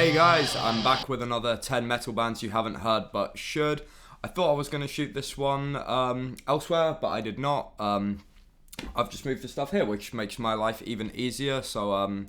Hey guys, I'm back with another 10 metal bands you haven't heard but should. I thought I was going to shoot this one elsewhere, but I did not. I've just moved the stuff here, which makes my life even easier. So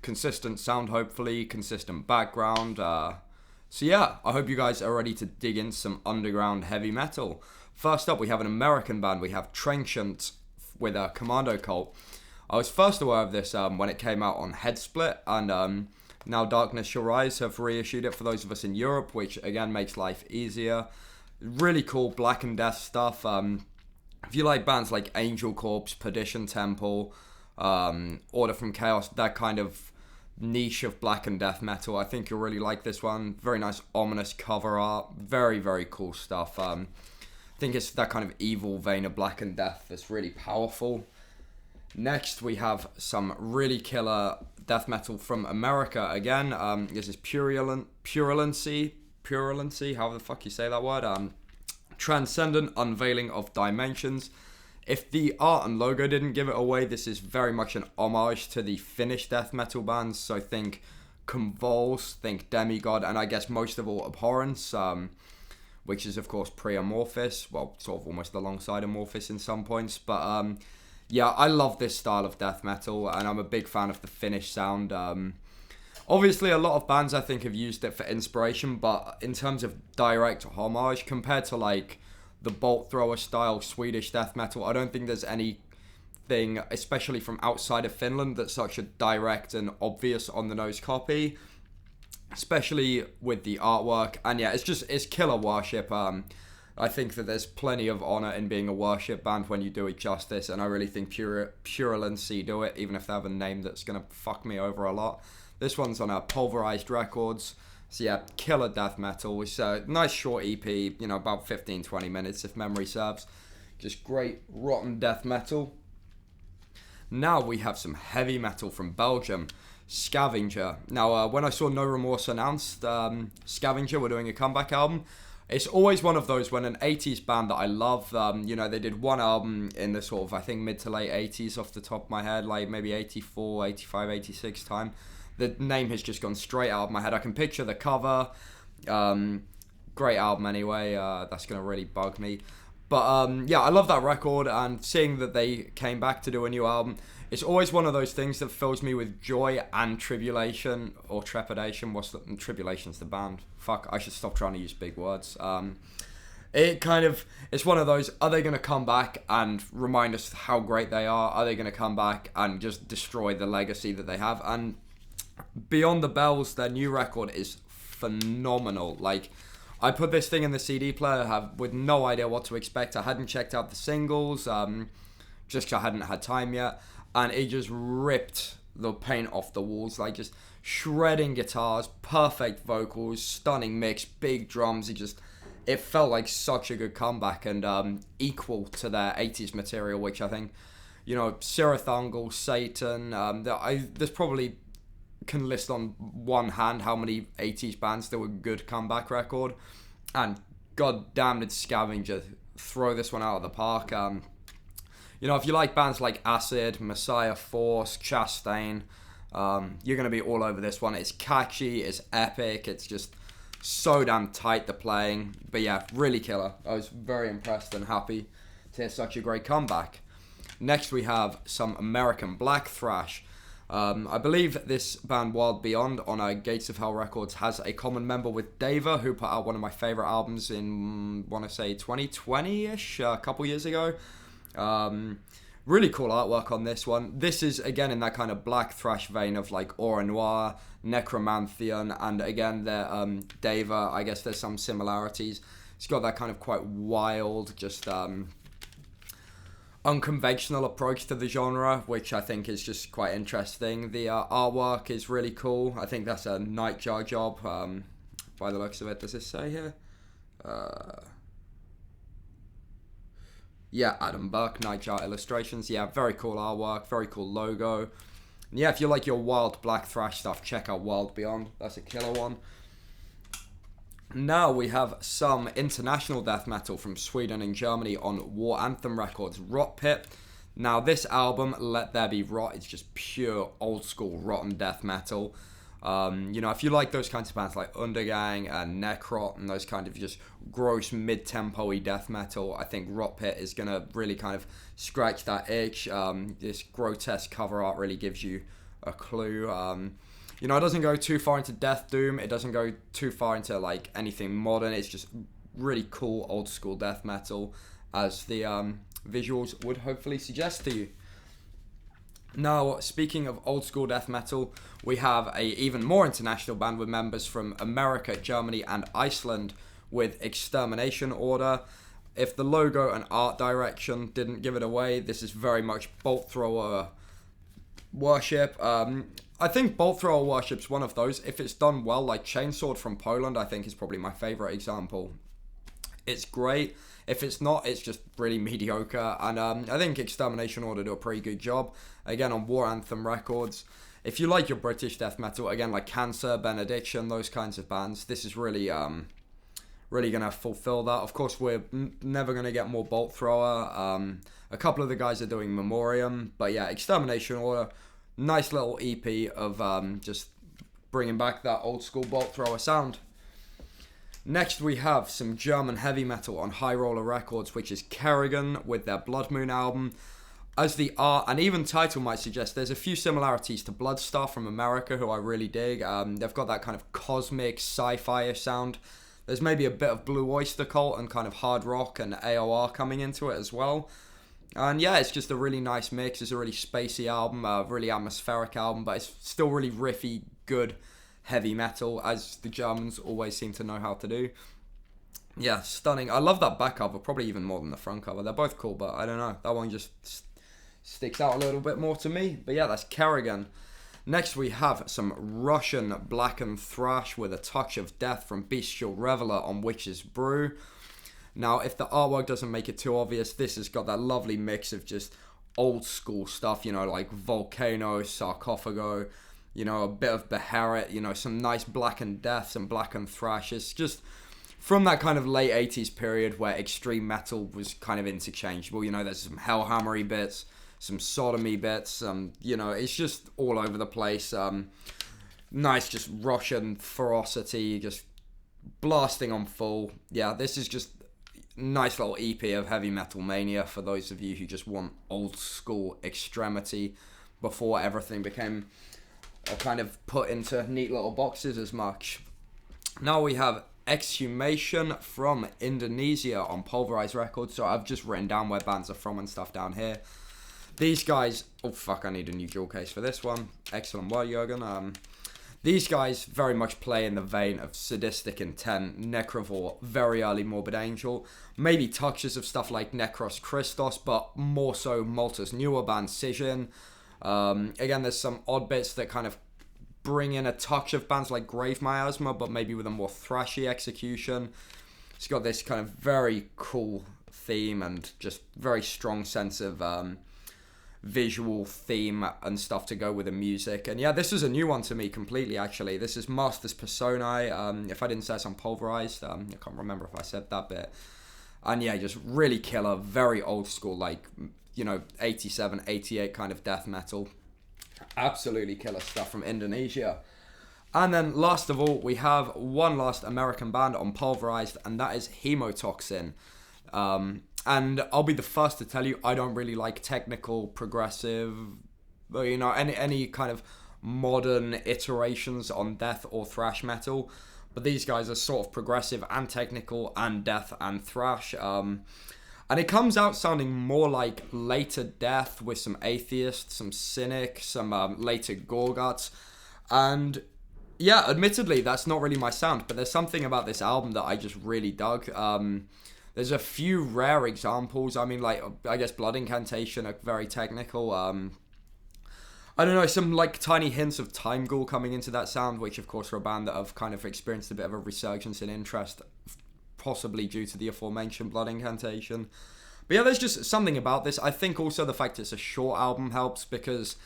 consistent sound, hopefully, consistent background. So yeah, I hope you guys are ready to dig in some underground heavy metal. First up, we have an American band. We have Trenchant with a Commando Cult. I was first aware of this when it came out on Headsplit, and now Darkness Shall Rise have reissued it for those of us in Europe, which again makes life easier. Really cool Black and Death stuff. If you like bands like Angel Corpse, Perdition Temple, Order from Chaos, that kind of niche of Black and Death metal, I think you'll really like this one. Very nice ominous cover art. Very, very cool stuff. I think it's that kind of evil vein of Black and Death that's really powerful. Next, we have some really killer death metal from America again. This is Purulency, however the fuck you say that word. Transcendent Unveiling of Dimensions. If the art and logo didn't give it away, this is very much an homage to the Finnish death metal bands. So think Convulse, think Demigod, and I guess most of all Abhorrence, which is of course pre-Amorphis. Well, sort of almost alongside Amorphis in some points, but yeah, I love this style of death metal, and I'm a big fan of the Finnish sound. Obviously, a lot of bands I think have used it for inspiration, but in terms of direct homage, compared to like the Bolt Thrower style Swedish death metal, I don't think there's anything, especially from outside of Finland, that's such a direct and obvious on-the-nose copy, especially with the artwork. And yeah, it's killer worship. I think that there's plenty of honor in being a worship band when you do it justice, and I really think Purulency do it, even if they have a name that's going to fuck me over a lot. This one's on Pulverized Records, so yeah, killer death metal. It's a nice short EP, about 15-20 minutes if memory serves. Just great rotten death metal. Now we have some heavy metal from Belgium, Scavenger. Now, when I saw No Remorse announced Scavenger were doing a comeback album, it's always one of those when an 80s band that I love, they did one album in the sort of, I think, mid to late 80s off the top of my head, like maybe 84, 85, 86 time. The name has just gone straight out of my head. I can picture the cover. Great album anyway. That's going to really bug me. But yeah, I love that record, and seeing that they came back to do a new album, it's always one of those things that fills me with joy and tribulation, or trepidation. Tribulation's the band. Fuck, I should stop trying to use big words. It's one of those, are they going to come back and remind us how great they are? Are they going to come back and just destroy the legacy that they have? And Beyond the Bells, their new record is phenomenal. Like, I put this thing in the CD player with no idea what to expect. I hadn't checked out the singles, just because I hadn't had time yet. And it just ripped the paint off the walls, like just shredding guitars, perfect vocals, stunning mix, big drums. It felt like such a good comeback, and equal to their 80s material, which I think, Sirathungal, Satan, there's probably can list on one hand how many 80s bands there were good comeback record, and god damn did Scavenger throw this one out of the park. If you like bands like Acid, Messiah Force, Chastain, you're going to be all over this one. It's catchy, it's epic, it's just so damn tight, the playing. But yeah, really killer. I was very impressed and happy to hear such a great comeback. Next we have some American Black-Thrash. I believe this band Wild Beyond on Gates of Hell Records has a common member with Dava, who put out one of my favourite albums in, 2020-ish, a couple years ago. Really cool artwork on this one. This is again in that kind of Black-Thrash vein of like Aura Noir, Necromantheon, and again their Dava, I guess there's some similarities. It's got that kind of quite wild, just unconventional approach to the genre, which I think is just quite interesting. The artwork is really cool. I think that's a Nightjar job, by the looks of it. Does it say here? Yeah, Adam Burke, Nightjar Illustrations. Yeah, very cool artwork, very cool logo. And yeah, if you like your wild Black-Thrash stuff, check out Wild Beyond. That's a killer one. Now we have some international death metal from Sweden and Germany on War Anthem Records, Rotpit. Now this album, Let There Be Rot, is just pure old school rotten death metal. You know, if you like those kinds of bands like Undergang and Necrot and those kind of just gross mid-tempo-y death metal, I think Rotpit is going to really kind of scratch that itch. This grotesque cover art really gives you a clue. You know, it doesn't go too far into Death Doom. It doesn't go too far into like anything modern. It's just really cool old school death metal, as the visuals would hopefully suggest to you. Now, speaking of old school death metal, we have a even more international band with members from America, Germany, and Iceland with Extermination Order. If the logo and art direction didn't give it away, this is very much Bolt Thrower worship. I think Bolt Thrower worship's one of those. If it's done well, like Chainsword from Poland, I think is probably my favorite example. It's great. If it's not, it's just really mediocre. And I think Extermination Order do a pretty good job. Again, on War Anthem Records. If you like your British death metal, again, like Cancer, Benediction, those kinds of bands, this is really going to fulfill that. Of course, we're never going to get more Bolt Thrower. A couple of the guys are doing Memoriam. But yeah, Extermination Order, nice little EP of just bringing back that old school Bolt Thrower sound. Next, we have some German heavy metal on High Roller Records, which is Kerrigan with their Blood Moon album. As the art and even title might suggest, there's a few similarities to Bloodstar from America, who I really dig. They've got that kind of cosmic sci-fi-ish sound. There's maybe a bit of Blue Oyster Cult and kind of hard rock and AOR coming into it as well. And yeah, it's just a really nice mix. It's a really spacey album, a really atmospheric album, but it's still really riffy, good heavy metal, as the Germans always seem to know how to do. Yeah, stunning. I love that back cover, probably even more than the front cover. They're both cool, but I don't know. That one just sticks out a little bit more to me. But yeah, that's Kerrigan. Next, we have some Russian Black-Thrash with a touch of death from Bestial Reviler on Witch's Brew. Now, if the artwork doesn't make it too obvious, this has got that lovely mix of just old school stuff, you know, like Volcano, Sarcophago, you know, a bit of Beharit, you know, some nice Blackened Death, some Blackened Thrash. It's just from that kind of late 80s period where extreme metal was kind of interchangeable. You know, there's some Hellhammery bits, some Sodomy bits, you know, it's just all over the place. Nice, just Russian ferocity, just blasting on full. Yeah, this is just nice little EP of heavy metal mania for those of you who just want old school extremity before everything became kind of put into neat little boxes as much. Now we have Exhumation from Indonesia on Pulverized Records. So I've just written down where bands are from and stuff down here. These guys, oh fuck, I need a new jewel case for this one. Excellent work, Jürgen. These guys very much play in the vein of Sadistic Intent, Necrovore, very early Morbid Angel, maybe touches of stuff like Necros Christos, but more so Malta's newer band Scission. Again, there's some odd bits that kind of bring in a touch of bands like Grave Miasma, but maybe with a more thrashy execution. It's got this kind of very cool theme and just very strong sense of visual theme and stuff to go with the music. And yeah, this is a new one to me completely, actually. This is Masters Personae. If I didn't say it's on Pulverized, I can't remember if I said that bit. And yeah, just really killer, very old school, like, you know, 87, 88 kind of death metal. Absolutely killer stuff from Indonesia. And then last of all, we have one last American band on Pulverized, and that is Hemotoxin. And I'll be the first to tell you, I don't really like technical, progressive, you know, any kind of modern iterations on death or thrash metal. But these guys are sort of progressive and technical and death and thrash. And it comes out sounding more like later Death with some Atheist, some Cynic, some later Gorguts. And yeah, admittedly, that's not really my sound, but there's something about this album that I just really dug. There's a few rare examples. I mean, like, I guess Blood Incantation are very technical. I don't know, some like tiny hints of Time Ghoul coming into that sound, which of course are a band that have kind of experienced a bit of a resurgence in interest, possibly due to the aforementioned Blood Incantation. But yeah, there's just something about this. I think also the fact it's a short album helps, because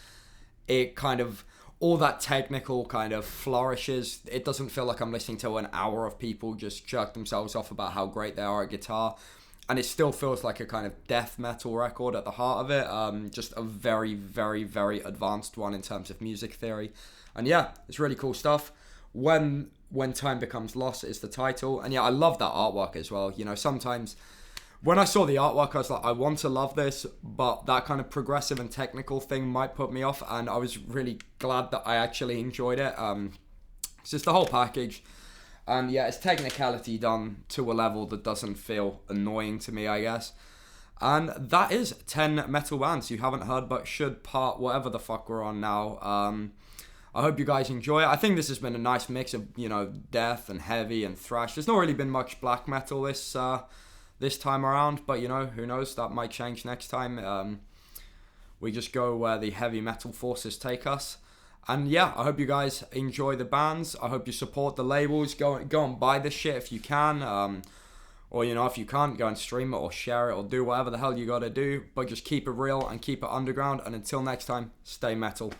it kind of, all that technical kind of flourishes. It doesn't feel like I'm listening to an hour of people just jerk themselves off about how great they are at guitar. and it still feels like a kind of death metal record at the heart of it. Just a very, very, very advanced one in terms of music theory. And yeah, it's really cool stuff. When Time Becomes Lost is the title. And yeah, I love that artwork as well. You know, sometimes when I saw the artwork, I was like, I want to love this, but that kind of progressive and technical thing might put me off. And I was really glad that I actually enjoyed it. It's just the whole package. And yeah, it's technicality done to a level that doesn't feel annoying to me, I guess. And that is 10 metal bands you haven't heard but should, part whatever the fuck we're on now. I hope you guys enjoy it. I think this has been a nice mix of, you know, death and heavy and thrash. There's not really been much black metal this time around, but you know, who knows, that might change next time. We just go where the heavy metal forces take us. And yeah, I hope you guys enjoy the bands. I hope you support the labels. Go and buy this shit if you can. Or, you know, if you can't, go and stream it or share it or do whatever the hell you gotta do. But just keep it real and keep it underground. And until next time, stay metal.